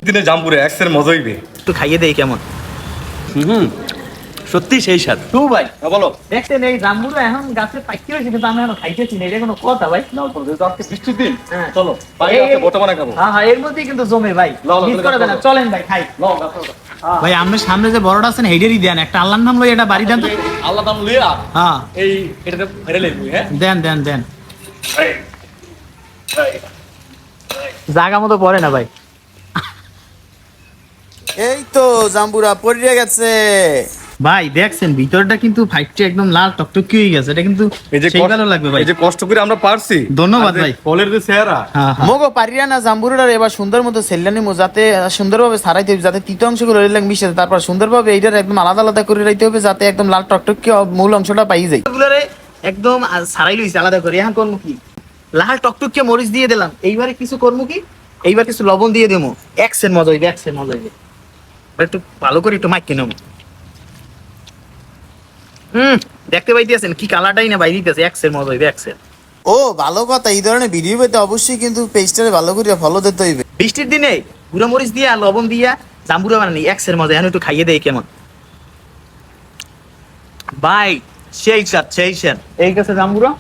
দিনে জাম্বুরে এক্সের মজা হইবে। একটু খাইয়ে দেই কেমন। সত্যি সেই স্বাদ। তু ভাই বলো। দেখছেন এই জাম্বুরা এখন গাছে পাইতে হয়েছে কিন্তু আমি এখন খাইতেছি না, এটা কোনো কথা ভাই? বৃষ্টির দিন হ্যাঁ। চলো বাইরে আছে বর্তমানে খাবো। হ্যাঁ হ্যাঁ, এর মধ্যেই কিন্তু জমে ভাই, লও, লও, মিস চলে করে দেন যাও, না। চলেন ভাই খাই। ভাই আপনার সামনে যে বড়টা আছেন হেডেরই দেন, একটা আল্লাহর নাম লই এটা বাড়ি দেন তো। আল্লাহ দাম লইয়া হ্যাঁ এই এটাতে ভাইরাল হইবে। হ্যাঁ দেন দেন দেন। জায়গা মতো পড়ে না ভাই। এই তো জাম্বুরা পড়ে গেছে। ভাই দেখছেন ভিতরটা কিন্তু ফাইটটা একদম লাল টকটকি হয়ে গেছে, এটা কিন্তু এই যে সেই ভালো লাগবে ভাই। এই যে কষ্ট করে আমরা পারছি, ধন্যবাদ আর যে ভাই। ফলের যে চেহারা হ্যাঁ হ্যাঁ মগো পারিয়া না জাম্বুরার এবার সুন্দর মতো সেল্লানি মো যাতে সুন্দরভাবে সারাইতে হবে, যাতে তৃতীয় অংশগুলো এর লাগে মিশে যায়। তারপর সুন্দরভাবে এইটার একদম আলাদা আলাদা করে রাখতে হবে, যাতে একদম লাল টকটকি মূল অংশটা পাই যায়। এগুলোরে একদম সারাই লইছে আলাদা করে। এখন করবো কি? লাল টকটকে মরিচ দিয়ে দিলাম। এইবারে কিছু করবো কি, এইবার কিছু লবণ দিয়ে দেবো। এক্সের মজা হইবে, এক্সের মজা হইবে। এবার একটু ভালো করে একটু মাইকে নেবো। দেখতে পাইতেছেন কি কালারটাই না বাইরে দিতেছে। এক্সের মজা হইবে, এক্সের। ও ভালো কথা, এই ধরনের ভিডিও পেতে অবশ্যই কিন্তু পেজটারে ভালো করে ফলো দিতে হইবে। বৃষ্টির দিনে গুঁড়ো মরিচ দিয়া লবণ দিয়া জাম্বুরা বানানি, এক্সের মজা। এখন একটু খাইয়ে দেই কেমন ভাই। সেই স্বাদ, সেই স্বাদ। এই গেছে জাম্বুরা।